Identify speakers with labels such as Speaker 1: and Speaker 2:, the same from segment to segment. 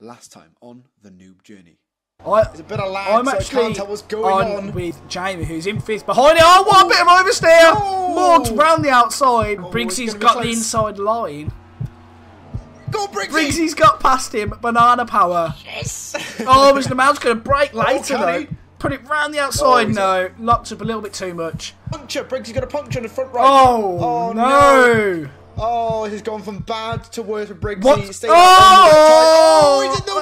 Speaker 1: last time on the Noob Journey.
Speaker 2: There's
Speaker 1: a bit of lag, so I can't tell what's going on.
Speaker 2: With Jamie, who's in fifth behind it. Oh, what a bit of oversteer!
Speaker 1: No!
Speaker 2: Morgs round the outside.
Speaker 1: Oh,
Speaker 2: Briggsy's got the inside line.
Speaker 1: Go, Briggsy!
Speaker 2: Briggsy's got past him. Banana power.
Speaker 1: Yes!
Speaker 2: Oh, Mr. Mount's going to break later, though.
Speaker 1: He?
Speaker 2: Put it round the outside. No, locked up a little bit too much.
Speaker 1: Puncture! Briggsy's got a puncture in the front right.
Speaker 2: Oh, no!
Speaker 1: Oh, this has gone from bad to worse for Briggsy.
Speaker 2: What?
Speaker 1: He's in the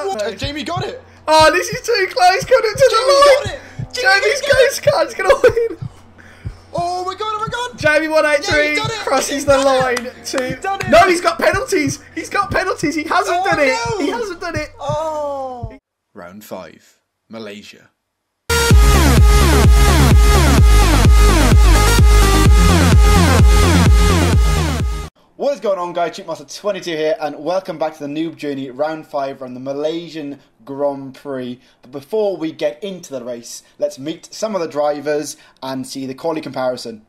Speaker 1: water. Jamie got it.
Speaker 2: Oh, this is too close. Coming to the line. Jamie's ghost card's going to win.
Speaker 1: Oh my god, oh my god.
Speaker 2: Jamie 183 crosses the line to... No, he's got penalties. He's got penalties. He hasn't done it.
Speaker 1: No.
Speaker 2: He hasn't done it.
Speaker 1: Oh. Round 5. Malaysia. What is going on, guys? Cheapmaster22 here, and welcome back to the Noob Journey, round 5 on the Malaysian Grand Prix. But before we get into the race, let's meet some of the drivers and see the quality comparison.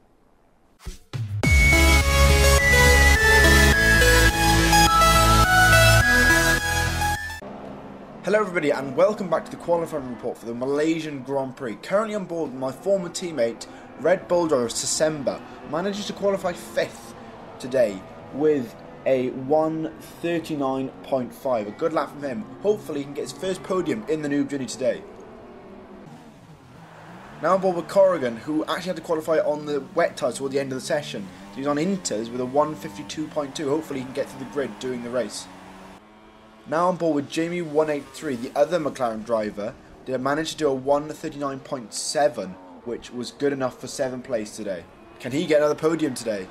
Speaker 1: Hello everybody, and welcome back to the qualifying report for the Malaysian Grand Prix. Currently on board with my former teammate, Red Bull driver December, manages to qualify 5th today with a 1:39.5, a good lap from him. Hopefully he can get his first podium in the Noob Journey today. Now on board with Corrigan, who actually had to qualify on the wet tyres toward the end of the session. So he's on Inters with a 1:52.2, hopefully he can get through the grid during the race. Now on board with Jamie 183, the other McLaren driver. They managed to do a 1:39.7, which was good enough for 7th place today. Can he get another podium today?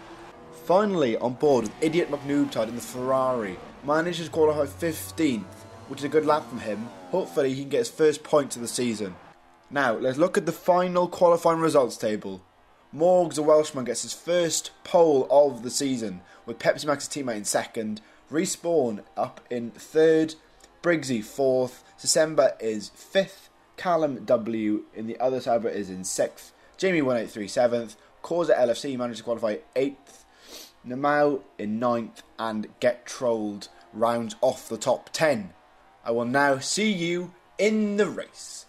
Speaker 1: Finally on board with Idiot McNoobtide in the Ferrari, managed to qualify 15th, which is a good lap from him. Hopefully he can get his first points of the season. Now let's look at the final qualifying results table. Morgs, the Welshman, gets his first pole of the season, with Pepsi Max's teammate in 2nd, Respawn up in 3rd, Briggsy 4th, December is 5th, Callum W in the other Sauber is in 6th, Jamie 183 7th, Causa LFC managed to qualify 8th, Namau in 9th, and Get Trolled rounds off the top 10. I will now see you in the race.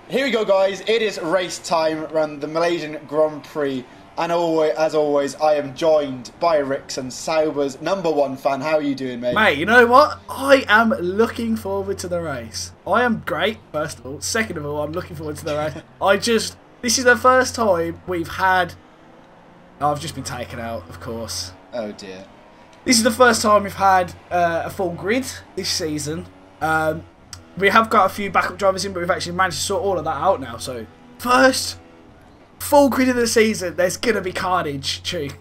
Speaker 1: Here we go, guys. It is race time around the Malaysian Grand Prix. And as always, I am joined by Rickson, Sauber's #1 fan. How are you doing, mate?
Speaker 2: Mate, you know what? I am looking forward to the race. I am great, first of all. Second of all, I'm looking forward to the race. This is the first time we've had... Oh, I've just been taken out, of course.
Speaker 1: Oh, dear.
Speaker 2: This is the first time we've had a full grid this season. We have got a few backup drivers in, but we've actually managed to sort all of that out now. So, first full grid of the season, there's going to be carnage, Chew.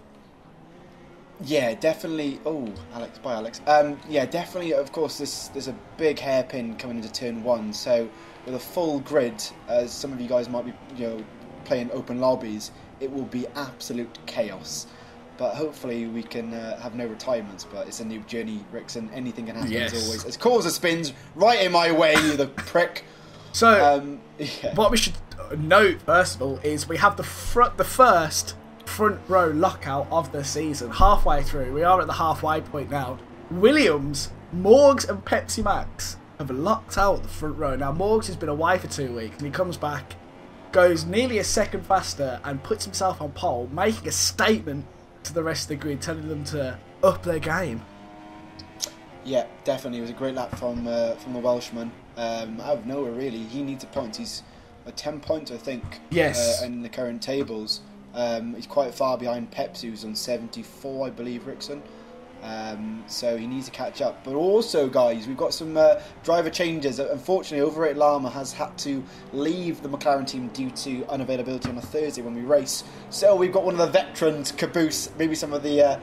Speaker 1: Yeah, definitely. Oh, Alex, bye, Alex. Yeah, definitely, of course, there's a big hairpin coming into turn 1. So, with a full grid, as some of you guys might be playing open lobbies, it will be absolute chaos. But hopefully we can have no retirements. But it's a new journey, Rickson. Anything can happen as always. As Causa spins right in my way, you the prick.
Speaker 2: So, what we should note, first of all, is we have the first front row lockout of the season. Halfway through. We are at the halfway point now. Williams, Morgs and Pepsi Max have locked out the front row. Now, Morgs has been away for 2 weeks and he comes back, goes nearly a second faster and puts himself on pole, making a statement to the rest of the grid, telling them to up their game.
Speaker 1: Yeah, definitely. It was a great lap from the Welshman. Out of nowhere, really. He needs a point. He's at 10 points, I think.
Speaker 2: Yes.
Speaker 1: In the current tables. He's quite far behind Pepsi, who's on 74, I believe, Rickson. So he needs to catch up. But also, guys, we've got some driver changes. Unfortunately, Overrated Llama has had to leave the McLaren team due to unavailability on a Thursday when we race. So we've got one of the veterans, Caboose, maybe some of the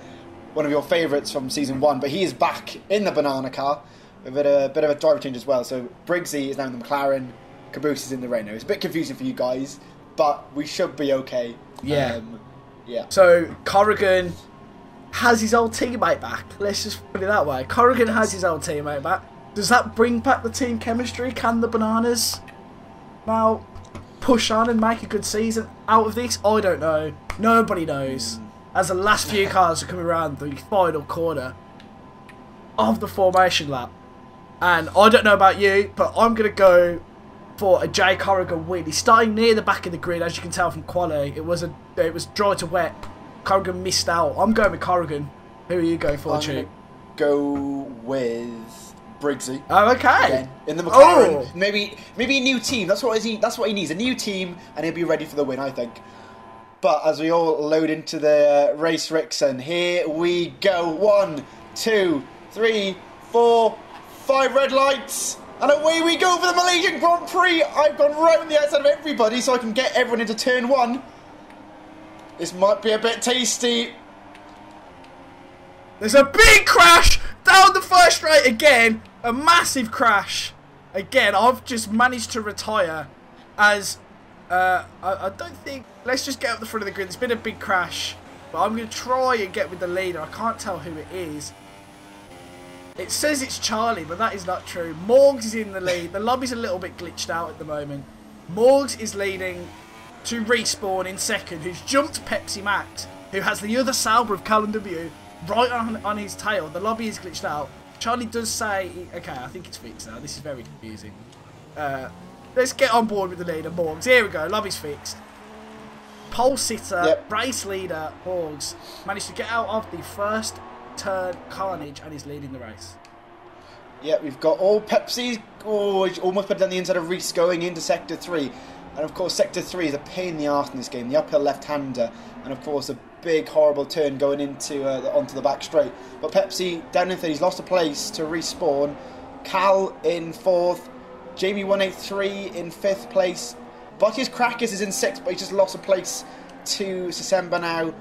Speaker 1: one of your favourites from season 1, but he is back in the banana car with a bit of a driver change as well. So Briggsy is now in the McLaren, Caboose is in the Renault. It's a bit confusing for you guys, but we should be okay.
Speaker 2: Yeah.
Speaker 1: Yeah.
Speaker 2: So Corrigan has his old teammate back. Let's just put it that way. Corrigan has his old teammate back. Does that bring back the team chemistry? Can the Bananas now push on and make a good season out of this? I don't know. Nobody knows. As the last few cars are coming around the final corner, of the formation lap. And I don't know about you, but I'm going to go for a Jay Corrigan win. He's starting near the back of the grid, as you can tell from quali. It was dry to wet. Corrigan missed out. I'm going with Corrigan. Who are you going for, Chu?
Speaker 1: Go with Briggsy.
Speaker 2: Oh, okay.
Speaker 1: Again, in the McLaren. Oh. Maybe a new team. That's what he needs. A new team, and he'll be ready for the win, I think. But as we all load into the race, Rickson, here we go. 1, 2, 3, 4, 5 red lights. And away we go for the Malaysian Grand Prix. I've gone round the outside of everybody so I can get everyone into turn 1. This might be a bit tasty.
Speaker 2: There's a big crash down the first straight again. A massive crash. Again, I've just managed to retire as... I don't think... Let's just get up the front of the grid. There's been a big crash. But I'm going to try and get with the leader. I can't tell who it is. It says it's Charlie, but that is not true. Morgs is in the lead. The lobby's a little bit glitched out at the moment. Morgs is leading to Respawn in second, who's jumped Pepsi Max, who has the other Sauber of Callum W right on his tail. The lobby is glitched out. Charlie does say... Okay, I think it's fixed now. This is very confusing. Let's get on board with the leader, Morgs. Here we go. Lobby's fixed. Pole sitter, race leader, Morgs, managed to get out of the first turn carnage and is leading the race.
Speaker 1: Yeah, we've got all Pepsi's. Oh, he's almost put down the inside of Reese going into Sector 3. And of course, Sector 3 is a pain in the arse in this game. The uphill left-hander. And of course, a big, horrible turn going into onto the back straight. But Pepsi down in third. He's lost a place to Respawn. Cal in 4th. Jamie 183 in 5th place. Buttius Crackers is in 6th, but he's just lost a place to Sisemba now.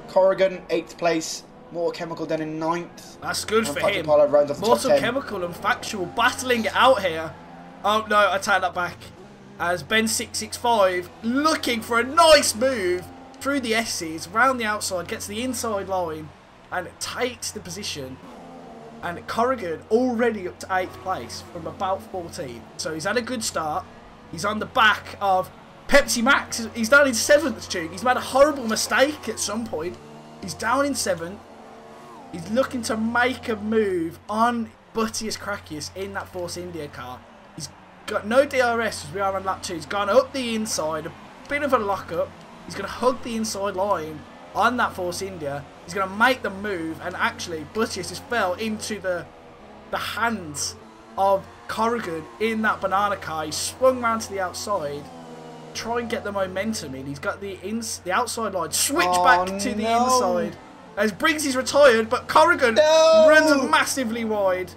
Speaker 1: Corrigan, 8th place. Mortal Chemical down in 9th.
Speaker 2: That's good for him.
Speaker 1: Mortal
Speaker 2: Chemical and Factual battling it out here. Oh no, I take that back. As Ben665 looking for a nice move through the S's, round the outside, gets the inside line and takes the position. And Corrigan already up to 8th place from about 14. So he's had a good start. He's on the back of Pepsi Max. He's down in 7th, Tune. He's made a horrible mistake at some point. He's down in 7th. He's looking to make a move on Buttius Crackius in that Force India car. He's got no DRS as we are on lap 2. He's gone up the inside, a bit of a lock-up. He's going to hug the inside line on that Force India. He's going to make the move, and actually Buttius just fell into the hands of Corrigan in that banana car. He swung round to the outside, try and get the momentum in. He's got the outside line, switch back to the inside. As Briggs is retired, but Corrigan runs massively wide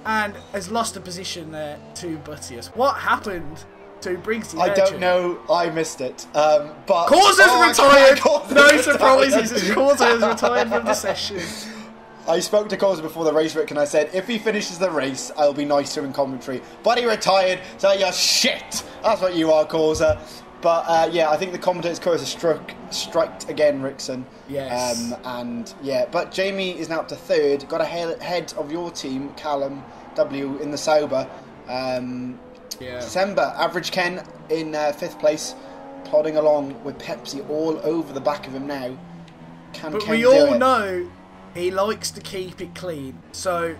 Speaker 2: and has lost a position there to Buttius. What happened to Briggs?
Speaker 1: I don't know. I missed it. But
Speaker 2: Causa's retired. No surprises. Causa has retired from the session.
Speaker 1: I spoke to Causa before the race, Rick, and I said, if he finishes the race, I'll be nice to him in commentary. But he retired, so you're shit. That's what you are, Causa. But yeah, I think the commentator's curse striked again, Rickson.
Speaker 2: Yes.
Speaker 1: And yeah, but Jamie is now up to 3rd. Got ahead of your team, Callum W, in the Sauber. December, Average Ken in 5th place, plodding along with Pepsi all over the back of him now.
Speaker 2: But Ken we all know he likes to keep it clean. So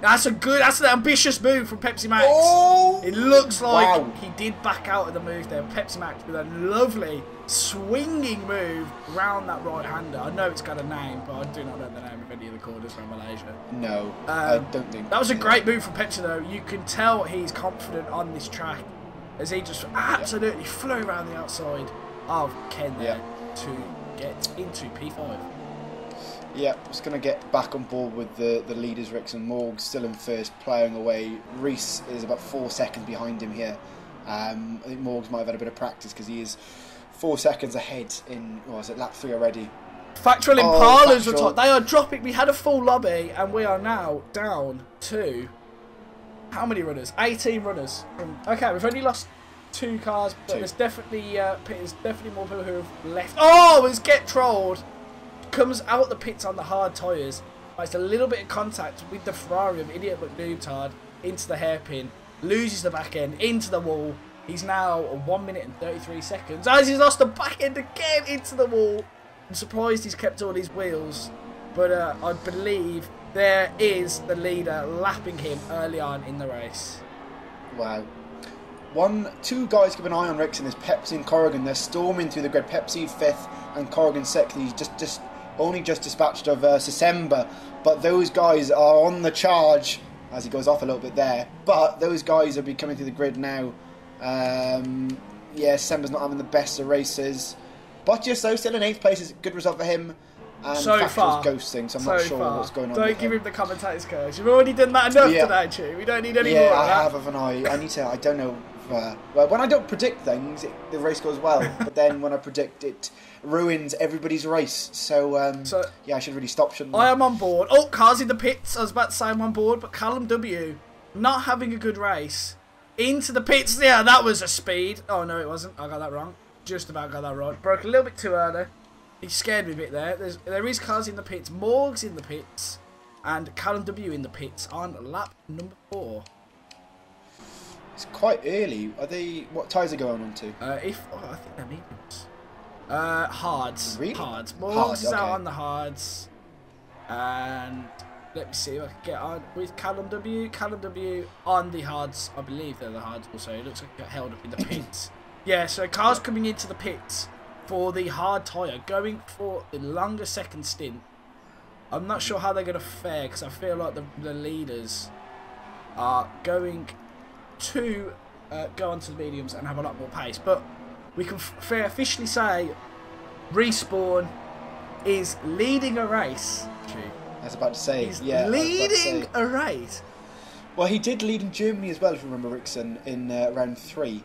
Speaker 2: that's an ambitious move from Pepsi Max.
Speaker 1: Oh,
Speaker 2: it looks like he did back out of the move there. Pepsi Max with a lovely swinging move round that right-hander. I know it's got a name, but I do not know the name of any of the corners from Malaysia.
Speaker 1: No, I don't think.
Speaker 2: That was a great move from Pepsi, though. You can tell he's confident on this track as he just absolutely flew around the outside of Ken there to get into P5.
Speaker 1: Yeah, just going to get back on board with the leaders, Ricks and Morg, still in first, ploughing away. Reese is about 4 seconds behind him here. I think Morgs might have had a bit of practice because he is 4 seconds ahead in, lap 3 already.
Speaker 2: Factual Impala's retired. They are dropping. We had a full lobby and we are now down to... How many runners? 18 runners. Okay, we've only lost 2 cars, but there's definitely more people who have left. Oh, let's get trolled. Comes out the pits on the hard tyres. Makes a little bit of contact with the Ferrari of Idiot but Noobs into the hairpin. Loses the back end into the wall. He's now 1 minute and 33 seconds. As he's lost the back end again into the wall. I'm surprised he's kept all his wheels. But I believe there is the leader lapping him early on in the race.
Speaker 1: Wow. Two guys keep an eye on Rickson is Pepsi and Corrigan. They're storming through the grid. Pepsi 5th and Corrigan 6th. He's just only just dispatched of December, but those guys are on the charge as he goes off a little bit there. But those guys will be coming through the grid now. Yeah, December's not having the best of races, but just so still in 8th place is a good result for him. And
Speaker 2: So far,
Speaker 1: ghosting, so I'm not sure what's going on.
Speaker 2: Don't give him the commentator's curse. You've already done that enough today, Chew. We don't need any more of that.
Speaker 1: Yeah, I have, haven't I? I need to. I don't know. Well, when I don't predict things, the race goes well. But then when I predict, it ruins everybody's race. So yeah, I should really stop, shouldn't I?
Speaker 2: I am on board. Oh, cars in the pits. I was about to say I'm on board, but Callum W. not having a good race. Into the pits. Yeah, that was a speed. Oh, no, it wasn't. I got that wrong. Just about got that right. Broke a little bit too early. He scared me a bit there. There is cars in the pits. Morgs in the pits. And Callum W in the pits on lap number 4.
Speaker 1: It's quite early. Are they? What tyres are going on to?
Speaker 2: I think they're mediums. Hards.
Speaker 1: Really?
Speaker 2: Hards. Morgs
Speaker 1: Hards,
Speaker 2: is out
Speaker 1: okay.
Speaker 2: on the hards. And let me see if I can get on with Callum W. Callum W on the hards. I believe they're the hards also. It looks like it got held up in the pits. Yeah, so cars coming into the pits for the hard tyre, going for the longer second stint. I'm not sure how they're going to fare because I feel like the leaders are going to go onto the mediums and have a lot more pace. But we can officially say Respawn is leading a race.
Speaker 1: I was about to say.
Speaker 2: He's
Speaker 1: leading
Speaker 2: a race.
Speaker 1: Well, he did lead in Germany as well, if you remember, Rickson, in round 3.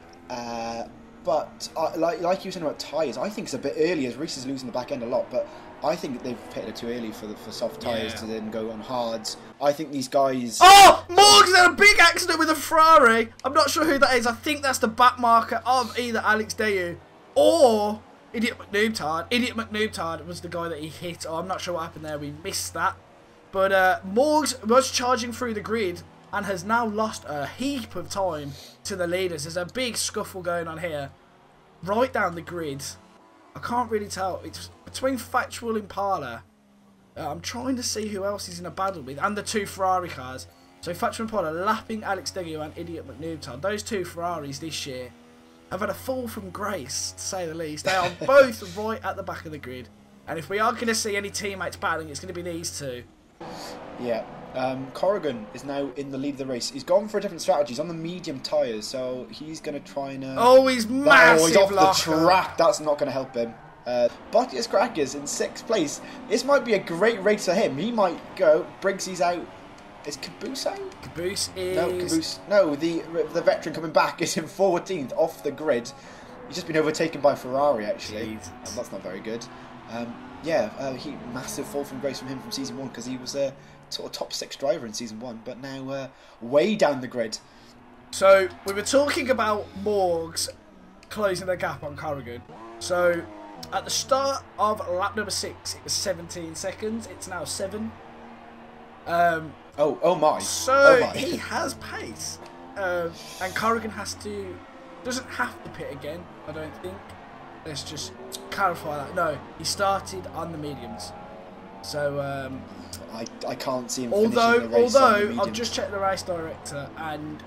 Speaker 1: But like you were saying about tyres, I think it's a bit early as Reese is losing the back end a lot. But I think they've pitted it too early for soft tyres to then go on hards. I think these guys.
Speaker 2: Oh, Morgs had a big accident with a Ferrari. I'm not sure who that is. I think that's the back marker of either Alex Dayu or Idiot McNoobtard. Idiot McNoobtard was the guy that he hit. Oh, I'm not sure what happened there. We missed that. But Morgs was charging through the grid and has now lost a heap of time to the leaders. There's a big scuffle going on here. Right down the grid. I can't really tell. It's between Factual Impala. I'm trying to see who else he's in a battle with. And the 2 Ferrari cars. So Factual Impala lapping Alex Degu and Idiot McNoobtard. Those 2 Ferraris this year have had a fall from grace, to say the least. They are both right at the back of the grid. And if we are going to see any teammates battling, it's going to be these 2.
Speaker 1: Yeah. Corrigan is now in the lead of the race. He's gone for a different strategy. He's on the medium tyres, so he's going to try and...
Speaker 2: oh, he's massive.
Speaker 1: He's off the track. That's not going to help him. Bottius Crackers in 6th place. This might be a great race for him. He might go. Briggsy's out. Is Caboose out?
Speaker 2: Caboose is...
Speaker 1: No, Caboose... No, the veteran coming back is in 14th off the grid. He's just been overtaken by Ferrari, actually. That's not very good. Massive fall from grace from him from Season 1 because he was a sort of top 6 driver in Season 1, but now way down the grid.
Speaker 2: So, we were talking about Morgs closing the gap on Corrigan. So, at the start of lap number 6, it was 17 seconds. It's now 7.
Speaker 1: Oh my.
Speaker 2: So, he has pace. And Corrigan doesn't have to pit again, I don't think. Let's just clarify that. No, he started on the mediums. So,
Speaker 1: I can't see him finishing the race on the mediums.
Speaker 2: I've just checked the race director, and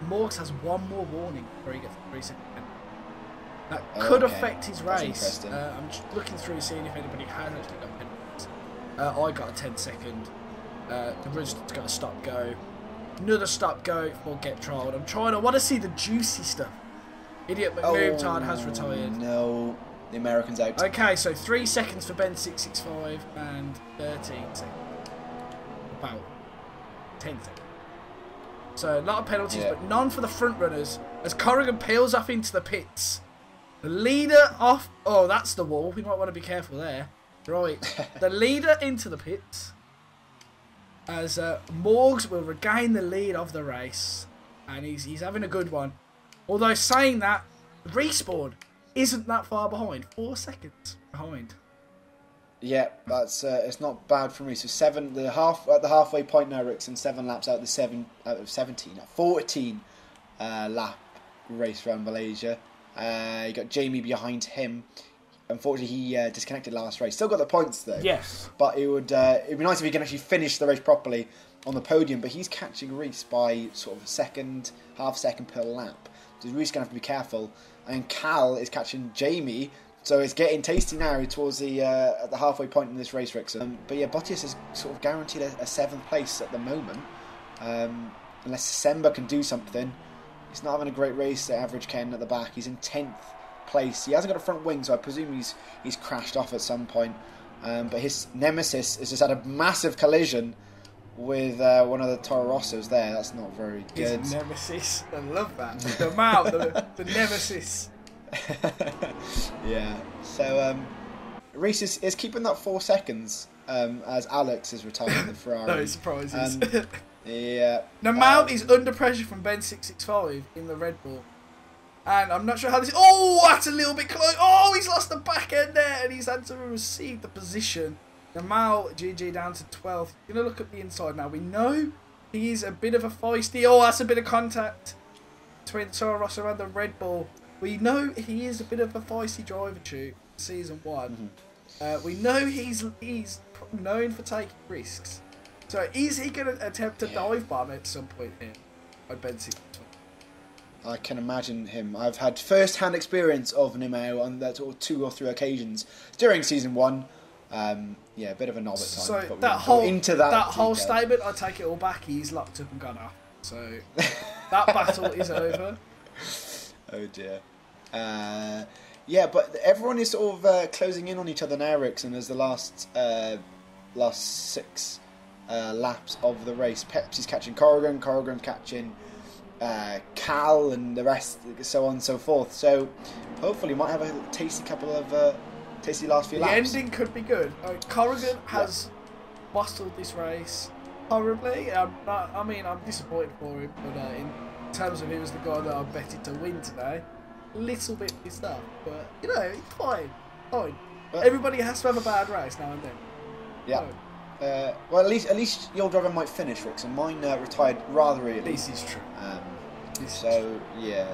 Speaker 2: Morgs has one more warning before he gets the 3 second. That could affect his race. I'm just looking through seeing if anybody has actually got penalties. I got a 10 second. The Ridge's got a stop go. Another stop go for get trialled. I want to see the juicy stuff. Idiot McNoobtard has retired.
Speaker 1: No, the American's out.
Speaker 2: Okay, so 3 seconds for Ben 665 and 13 seconds. About 10 seconds. So a lot of penalties, but none for the front runners. As Corrigan peels off into the pits. The leader off... Oh, that's the wall. We might want to be careful there. Right. The leader into the pits. As Morgs will regain the lead of the race. And he's having a good one. Although saying that, Respawn isn't that far behind. 4 seconds behind.
Speaker 1: Yeah, that's it's not bad for me. So at the halfway point now, Rickson, 7 laps out of 17, 14 lap race around Malaysia. You got Jamie behind him. unfortunately he disconnected last race. Still got the points though.
Speaker 2: Yes.
Speaker 1: But it'd be nice if he can actually finish the race properly on the podium. But he's catching Reese by sort of half second per lap. So Reese gonna have to be careful. And Cal is catching Jamie. So it's getting tasty now towards the at the halfway point in this race, Rickson. But yeah, Bottas is sort of guaranteed a 7th place at the moment. Unless December can do something. He's not having a great race, the average Ken at the back. He's in 10th place. He hasn't got a front wing, so I presume he's crashed off at some point. But his nemesis has just had a massive collision with one of the Toro Rossos there. That's not very good.
Speaker 2: His nemesis. I love that. The mouth, the nemesis.
Speaker 1: Yeah. So Reese is keeping that 4 seconds as Alex is retiring the Ferrari.
Speaker 2: No surprises.
Speaker 1: Yeah.
Speaker 2: The Mount is under pressure from Ben 665 in the Red Bull. And I'm not sure how this... Oh, that's a little bit close. Oh, he's lost the back end there. And he's had to receive the position. The Mal, GG down to 12th. Going to look at the inside now. We know he is a bit of a feisty... Oh, that's a bit of contact between Toro Rosso and the Red Bull. We know he is a bit of a feisty driver too. Season 1. We know he's known for taking risks. So is he going to attempt to dive bomb at some point here? I bet he.
Speaker 1: I can imagine him. I've had first-hand experience of Nimeo on that sort of 2 or 3 occasions during season 1. Yeah, a bit of a knob at times.
Speaker 2: So
Speaker 1: but
Speaker 2: that whole statement, I take it all back. He's locked up and gone off. So that battle is over.
Speaker 1: Oh dear. Yeah, but everyone is sort of closing in on each other now, Rickson, as the last 6 laps of the race. Pepsi's catching Corrigan catching Cal, and the rest, so on and so forth. So hopefully we might have a tasty couple of tasty last few laps.
Speaker 2: The ending could be good. Corrigan has muscled this race horribly. I'm disappointed for him, but in terms of him as the guy that I betted to win today, a little bit pissed off. But you know, it's fine. But everybody has to have a bad race now and then.
Speaker 1: Yeah. Well, at least your driver might finish, Ricks, and mine retired rather early.
Speaker 2: This is true.
Speaker 1: Yeah.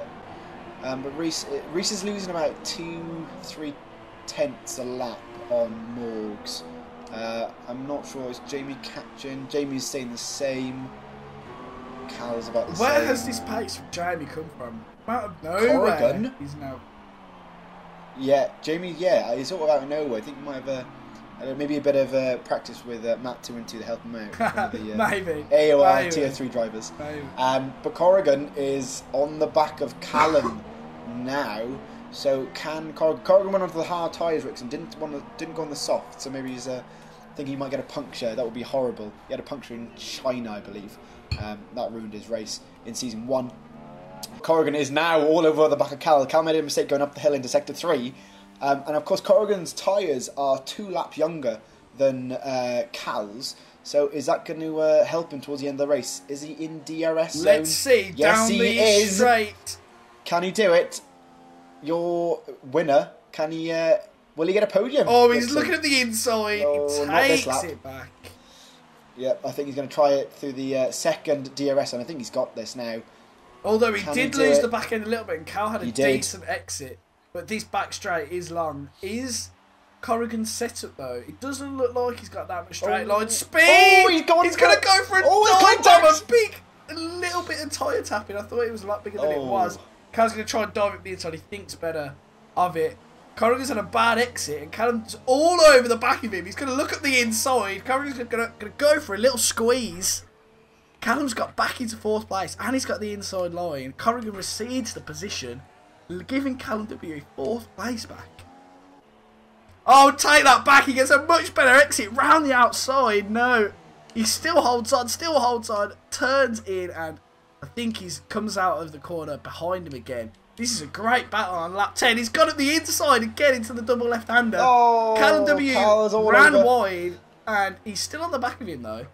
Speaker 1: But Reese is losing about 2-3 tenths a lap on Morgs. I'm not sure. Is Jamie catching? Jamie's staying the same. Cal's about the same.
Speaker 2: Where has this pace from Jamie come from? Out of nowhere.
Speaker 1: Corrigan?
Speaker 2: He's now.
Speaker 1: Yeah, Jamie. Yeah, he's sort of out of nowhere. I think he might have maybe a bit of practice with Matt 2 and 2 to help him out.
Speaker 2: Maybe.
Speaker 1: AOR Tier 3 drivers.
Speaker 2: Maybe.
Speaker 1: But Corrigan is on the back of Callum now. So can Corrigan went onto the hard tyres, Ricks, and didn't go on the soft. So maybe he's thinking he might get a puncture. That would be horrible. He had a puncture in China, I believe. That ruined his race in season 1. Corrigan is now all over the back of Cal. Cal made a mistake going up the hill into sector 3. And of course, Corrigan's tyres are 2 laps younger than Cal's. So is that going to help him towards the end of the race? Is he in DRS zone?
Speaker 2: Let's see.
Speaker 1: Yes,
Speaker 2: down
Speaker 1: he
Speaker 2: the
Speaker 1: is.
Speaker 2: straight.
Speaker 1: Can he do it? Your winner. Can he? Will he get a podium?
Speaker 2: Oh, he's looking at the inside.
Speaker 1: Oh,
Speaker 2: he takes it back.
Speaker 1: Yep, I think he's going to try it through the second DRS, and I think he's got this now.
Speaker 2: Although he did lose the back end a little bit, and Cal had a decent exit. But this back straight is long. Is Corrigan's setup though? It doesn't look like he's got that much straight line speed.
Speaker 1: Oh,
Speaker 2: he's going to go for a little bit of tyre tapping. I thought it was a lot bigger than it was. Cal's going to try and dive up the inside. He thinks better of it. Corrigan's had a bad exit, and Callum's all over the back of him. He's going to look at the inside. Corrigan's going to go for a little squeeze. Callum's got back into 4th place, and he's got the inside line. Corrigan recedes the position, giving Callum W 4th place back. Oh, take that back. He gets a much better exit round the outside. No, he still holds on, turns in, and I think he comes out of the corner behind him again. This is a great battle on lap 10. He's got at the inside again into the double left-hander.
Speaker 1: Oh,
Speaker 2: Callum W ran wide, and he's still on the back of him, though.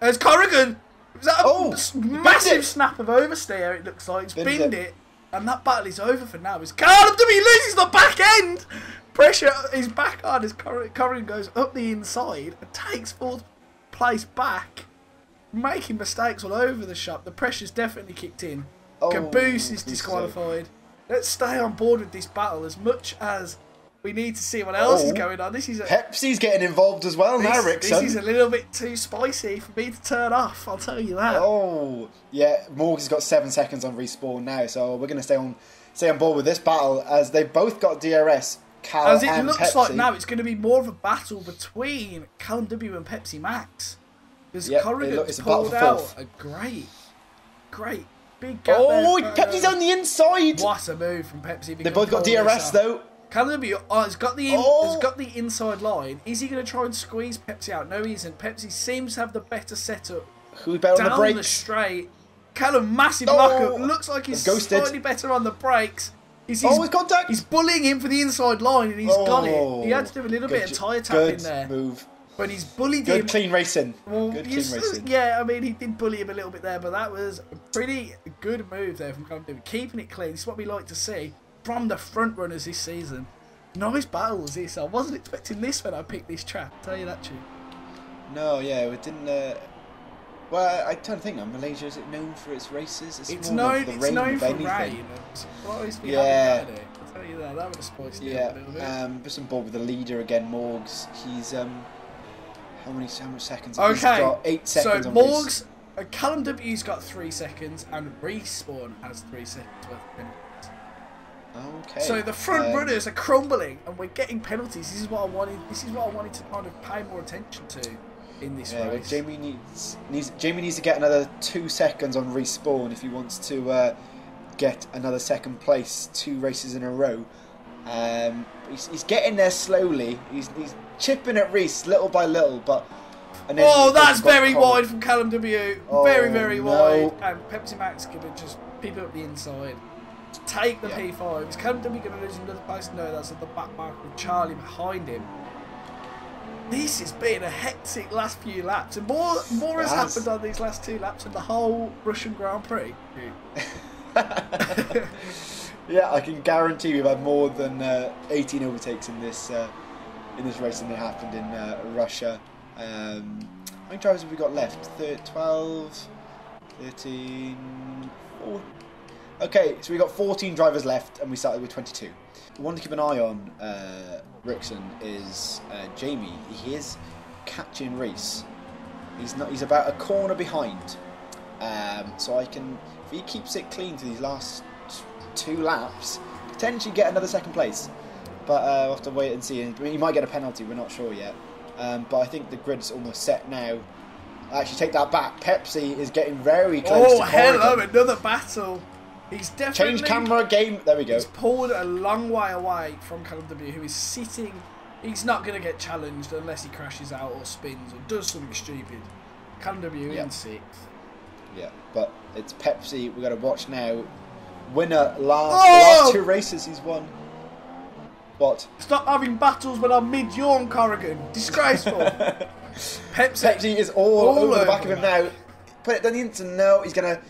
Speaker 2: There's Corrigan. Was that a massive snap of oversteer, it looks like. He's binned it. And that battle is over for now. As Callum W loses the back end. Pressure is back on as Corrigan goes up the inside and takes 4th place back. Making mistakes all over the shop. The pressure's definitely kicked in. Caboose is disqualified. Let's stay on board with this battle as much as We need to see what else is going on. This is
Speaker 1: Pepsi's getting involved as well now, Rickson.
Speaker 2: This is a little bit too spicy for me to turn off, I'll tell you that.
Speaker 1: Oh, yeah, Morgs has got 7 seconds on respawn now, so we're going to stay on board with this battle as they've both got DRS.
Speaker 2: As it looks like now, it's going to be more of a battle between Callum W and Pepsi Max. Because Corrigan's pulled out a great big gap there.
Speaker 1: Pepsi's on the inside.
Speaker 2: What a move from Pepsi.
Speaker 1: They both got DRS though.
Speaker 2: Callum W has got the inside line. Is he going to try and squeeze Pepsi out? No, he isn't. Pepsi seems to have the better setup.
Speaker 1: Who's better on the brakes?
Speaker 2: Down the straight. Callum, massive lockup. Looks like he's slightly better on the brakes. He's
Speaker 1: contact.
Speaker 2: He's bullying him for the inside line, and he's got it. He had to do a little bit of tyre tapping there.
Speaker 1: Good move.
Speaker 2: But he's bullied him.
Speaker 1: Good clean racing.
Speaker 2: Well, clean racing. Yeah, I mean, he did bully him a little bit there, but that was a pretty good move there from Callum W. Keeping it clean. This is what we like to see from the front runners this season. Nice battles this. I wasn't expecting this when I picked this track. I'll tell you that, too.
Speaker 1: No, yeah, we didn't. Well, I'm trying to think now. Malaysia, is it known for its races?
Speaker 2: It's known for rain. I'm surprised we haven't had it. I'll tell you that. That would have spiced it up a little bit.
Speaker 1: Just on board with the leader again, Morgs. He's how much seconds?
Speaker 2: Okay,
Speaker 1: he's got 8 seconds.
Speaker 2: So Morgs, Callum W's got 3 seconds, and Respawn has 3 seconds worth of penalties.
Speaker 1: Okay.
Speaker 2: So the front runners are crumbling, and we're getting penalties. This is what I wanted. This is what I wanted to kind of pay more attention to in this race.
Speaker 1: Well, Jamie needs to get another 2 seconds on Respawn if he wants to get another second place 2 races in a row. He's getting there slowly. He's chipping at Reese little by little, but.
Speaker 2: That's very wide from Callum W. Very wide. And Pepsi Max gonna just peep up the inside. Take the P5. Is Callum W gonna lose another place? No, that's at the back mark with Charlie behind him. This has been a hectic last few laps, and more has happened on these last 2 laps than the whole Russian Grand Prix.
Speaker 1: Yeah, I can guarantee we've had more than 18 overtakes in this race than it happened in Russia. How many drivers have we got left? 12, 13, 14. Okay, so we got 14 drivers left, and we started with 22. One to keep an eye on, Rickson, is Jamie. He is catching Reese. He's about a corner behind. So if he keeps it clean for these last 2 laps, potentially get another second place. But we'll have to wait and see. He might get a penalty, we're not sure yet. But I think the grid's almost set now. Actually, take that back. Pepsi is getting very close to Corrigan.
Speaker 2: Hello, another battle. He's definitely...
Speaker 1: Change camera game. There we go.
Speaker 2: He's pulled a long way away from Callum W, who is sitting... He's not going to get challenged unless he crashes out or spins or does something stupid. Callum W in 6th.
Speaker 1: Yeah, but it's Pepsi. We've got to watch now. Winner the last 2 races he's won. What? Stop
Speaker 2: having battles when I'm mid-yawn, Corrigan. Disgraceful.
Speaker 1: Pepsi is all over the back of him now. Put it down the instant. No, it's gonna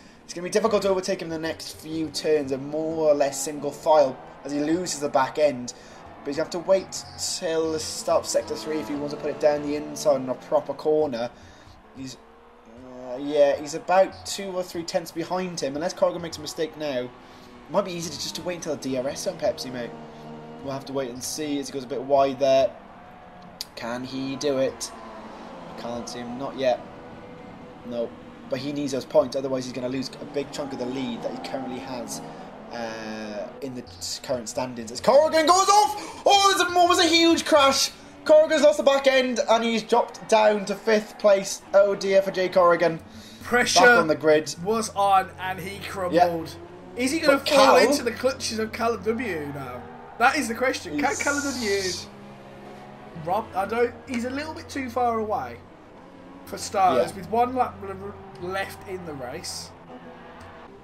Speaker 1: be difficult to overtake him in the next few turns. A more or less single file as he loses the back end. But he's going to have to wait till the start of Sector 3 if he wants to put it down the inside in a proper corner. He's about 2 or 3 tenths behind him. Unless Corrigan makes a mistake now, it might be easy just to wait until the DRS on Pepsi, mate. We'll have to wait and see as he goes a bit wide there. Can he do it? I can't see him. Not yet. No. But he needs those points, otherwise he's going to lose a big chunk of the lead that he currently has in the current standings. As Corrigan goes off! Oh, there's almost a huge crash! Corrigan's lost the back end and he's dropped down to 5th place. Oh dear for Jay Corrigan.
Speaker 2: Pressure
Speaker 1: back on the grid.
Speaker 2: Was on and he crumbled. Is he going to fall into the clutches of Callum W now? That is the question. Can Callum W he's a little bit too far away for starters with 1 lap left in the race.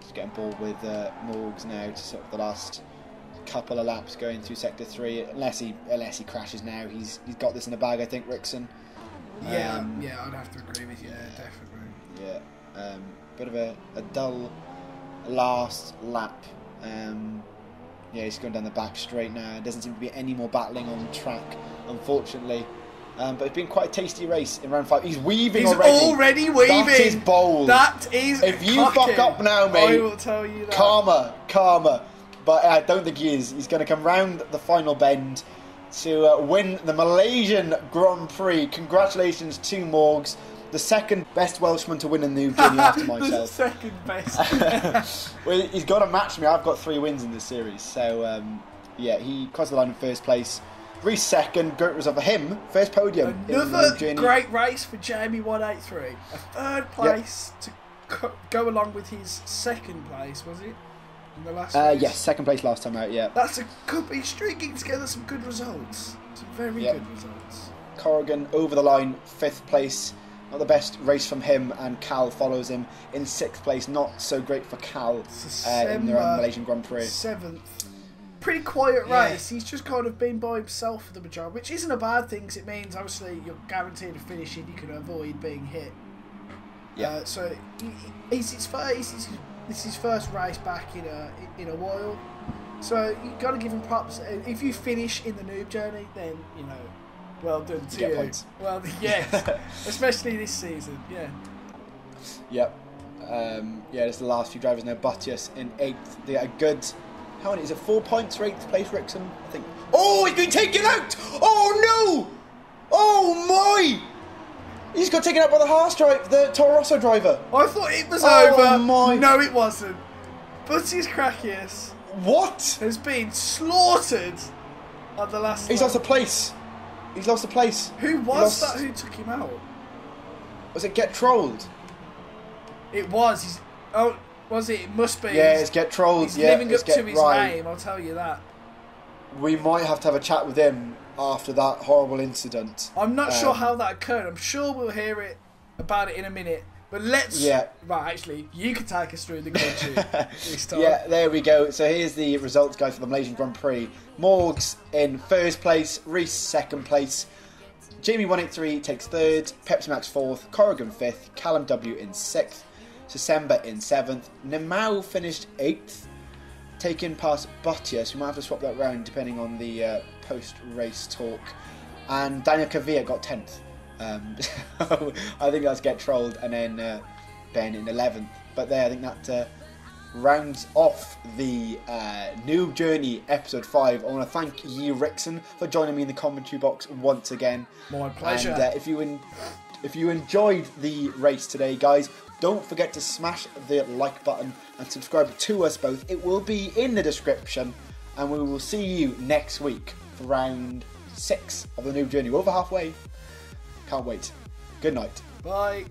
Speaker 1: Just getting bored with Morgs now to sort of the last couple of laps going through Sector 3. Unless he crashes now, he's got this in the bag, I think, Rickson.
Speaker 2: Yeah, I'd have to agree with you there, definitely.
Speaker 1: Yeah, bit of a dull last lap. Yeah, he's going down the back straight now. There doesn't seem to be any more battling on track, unfortunately. But it's been quite a tasty race in round 5. He's weaving already.
Speaker 2: He's already weaving.
Speaker 1: That is bold.
Speaker 2: That is
Speaker 1: If you fuck up now, mate,
Speaker 2: I will tell you that.
Speaker 1: Karma. But I don't think he is. He's going to come round the final bend. to win the Malaysian Grand Prix. Congratulations to Morgs, the second best Welshman to win a Noob journey after myself.
Speaker 2: The second best.
Speaker 1: Well, he's got to match me. I've got 3 wins in this series. So, yeah, he crossed the line in first place. Reece second, great result for him. First podium.
Speaker 2: Another great race for Jamie 183. A third place to go along with his second place, was it? In the last race?
Speaker 1: Yes, second place last time out, yeah.
Speaker 2: That's a good, he's stringing together some good results. Some very good results.
Speaker 1: Corrigan over the line, 5th place. Not the best race from him, and Cal follows him in 6th place. Not so great for Cal in the Malaysian Grand Prix.
Speaker 2: 7th. Pretty quiet race. He's just kind of been by himself for the majority, which isn't a bad thing, because it means obviously you're guaranteed a finish and you can avoid being hit. Yeah. So this is his first race back in a while. So you got to give him props. If you finish in the Noob journey, then you know, well done to you.
Speaker 1: Points.
Speaker 2: Well, yes, especially this season. Yeah.
Speaker 1: Yep. Yeah, there's the last few drivers now. Bottas in 8th. They are good. How many? Is it 4 points for 8th place, Wrexham? I think. Oh, he's been taken out! Oh no! Oh my! He's got taken out by the Haas driver, the Toro Rosso driver.
Speaker 2: I thought it was over.
Speaker 1: My.
Speaker 2: No, it wasn't. Butties Crackius.
Speaker 1: What?
Speaker 2: Has been slaughtered on the last.
Speaker 1: He's lost a place. He's lost a place.
Speaker 2: Who was that? Who took him out?
Speaker 1: Was it Get Trolled?
Speaker 2: It was. Was it? It must be.
Speaker 1: Yeah, it's Get Trolled.
Speaker 2: He's
Speaker 1: yeah,
Speaker 2: living up to his name, I'll tell you that.
Speaker 1: We might have to have a chat with him after that horrible incident.
Speaker 2: I'm not sure how that occurred. I'm sure we'll hear about it in a minute. But let's...
Speaker 1: Yeah.
Speaker 2: Right, actually, you can take us through the country this time.
Speaker 1: Yeah, there we go. So here's the results, guys, for the Malaysian Grand Prix. Morgs in 1st place, Reece 2nd place, Jamie 183 takes 3rd, Pepsi Max 4th, Corrigan 5th, Callum W in 6th, December in 7th, Nemau finished 8th, taken past Bottas. We might have to swap that round depending on the post-race talk. And Daniel Kvyat got 10th. I think that's Get Trolled, and then Ben in 11th. But there, I think that rounds off the Noob Journey episode 5. I want to thank you, Rickson, for joining me in the commentary box once again.
Speaker 2: My pleasure.
Speaker 1: And if you enjoyed the race today, guys, don't forget to smash the like button and subscribe to us both. It will be in the description, and we will see you next week for round 6 of the Noob Journey. We're over halfway. Can't wait. Good night.
Speaker 2: Bye.